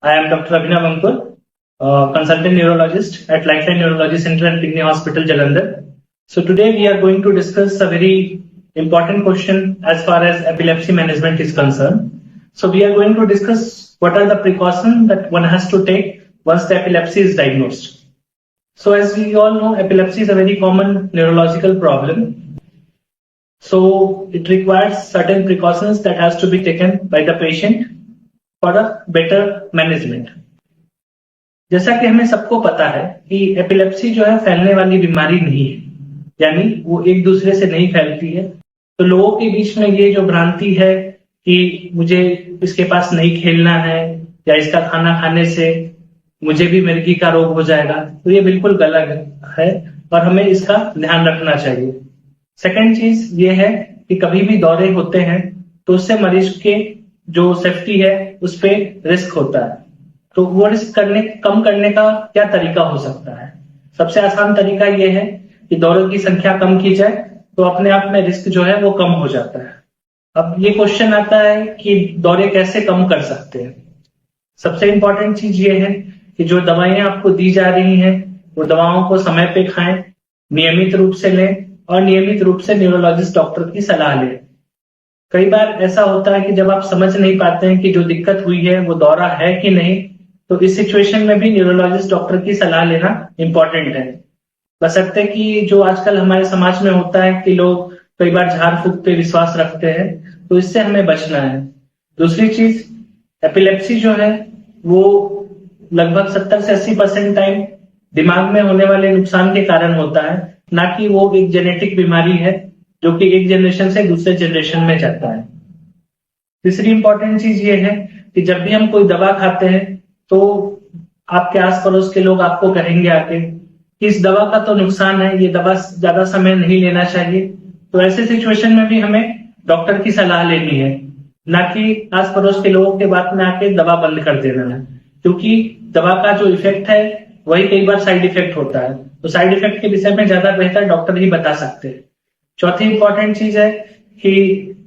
I am Dr. Abhinav Ankur, consultant neurologist at Lifeline Neurology Center and Kidney Hospital, Jalandhar. So today we are going to discuss a very important question as far as epilepsy management is concerned. So we are going to discuss what are the precautions that one has to take once the epilepsy is diagnosed. So as we all know, epilepsy is a very common neurological problem. So it requires certain precautions that has to be taken by the patient for a better management. जैसा कि हमें सबको पता है कि epilepsy जो है फैलने वाली बीमारी नहीं है, यानी वो एक दूसरे से नहीं फैलती है। तो लोगों के बीच में ये जो भ्रांति है कि मुझे इसके पास नहीं खेलना है या इसका खाना खाने से मुझे भी मिर्गी का रोग हो जाएगा, तो ये बिल्कुल गलत है और हमें इसका ध्यान रखना चाहिए। सेकंड चीज ये है कि कभी भी दौरे होते हैं तो उससे मरीज के जो सेफ्टी है उस पे रिस्क होता है। तो वो रिस्क कम करने का क्या तरीका हो सकता है? सबसे आसान तरीका ये है कि दौरों की संख्या कम की जाए, तो अपने आप में रिस्क जो है वो कम हो जाता है। अब ये क्वेश्चन आता है कि दौरे कैसे कम कर सकते हैं? सबसे इंपॉर्टेंट चीज ये है कि जो दवाइयां आपको दी जा रही हैं वो दवाओं को समय पे खाएं, नियमित रूप से लें और नियमित रूप से न्यूरोलॉजिस्ट डॉक्टर की सलाह लें। कई बार ऐसा होता है कि जब आप समझ नहीं पाते हैं कि जो दिक्कत हुई है वो दौरा है कि नहीं, तो इस सिचुएशन में भी न्यूरोलॉजिस्ट डॉक्टर की सलाह लेना इंपॉर्टेंट है। बशर्ते कि जो आजकल हमारे समाज में होता है कि लोग कई बार झाड़ फूक पे विश्वास रखते हैं, तो इससे हमें बचना है। दूसरी चीज, एपिलेप्सी जो है वो लगभग 70 से 80% टाइम दिमाग में होने वाले नुकसान के कारण होता है, ना कि वो एक जेनेटिक बीमारी है जो कि एक जनरेशन से दूसरे जनरेशन में जाता है। तीसरी इंपॉर्टेंट चीज ये है कि जब भी हम कोई दवा खाते हैं तो आपके आस पड़ोस के लोग आपको कहेंगे आके कि इस दवा का तो नुकसान है, ये दवा ज्यादा समय नहीं लेना चाहिए। तो ऐसे सिचुएशन में भी हमें डॉक्टर की सलाह लेनी है, ना कि आस पड़ोस के लोगों के बात में आके दवा बंद कर देना है, क्योंकि दवा का जो इफेक्ट है वही कई बार साइड इफेक्ट होता है। तो साइड इफेक्ट के विषय में ज्यादा बेहतर डॉक्टर ही बता सकते हैं। चौथी इंपॉर्टेंट चीज है कि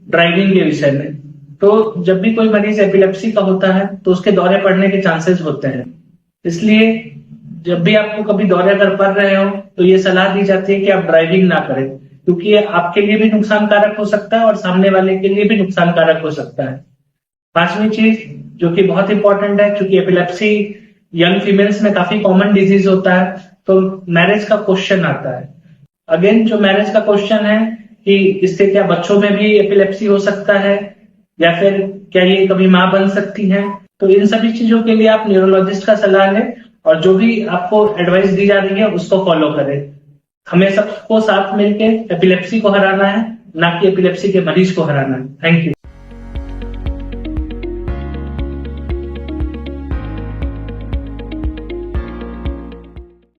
ड्राइविंग के विषय में, तो जब भी कोई मरीज एपिलेप्सी का होता है तो उसके दौरे पड़ने के चांसेस होते हैं। इसलिए जब भी आपको कभी दौरे अगर पड़ रहे हो तो ये सलाह दी जाती है कि आप ड्राइविंग ना करें, क्योंकि ये आपके लिए भी नुकसान कारक हो सकता है और सामने वाले के लिए भी नुकसान कारक हो सकता है। पांचवी चीज जो कि बहुत इंपॉर्टेंट है, क्योंकि एपिलेप्सी यंग फीमेल्स में काफी कॉमन डिजीज होता है, तो मैरिज का क्वेश्चन आता है। अगेन जो मैरिज का क्वेश्चन है कि इससे क्या बच्चों में भी एपिलेप्सी हो सकता है या फिर क्या ये कभी मां बन सकती है? तो इन सभी चीजों के लिए आप न्यूरोलॉजिस्ट का सलाह लें और जो भी आपको एडवाइस दी जा रही है उसको फॉलो करें। हमें सबको साथ मिलकर एपिलेप्सी को हराना है, ना कि एपिलेप्सी के मरीज को हराना है। Thank you.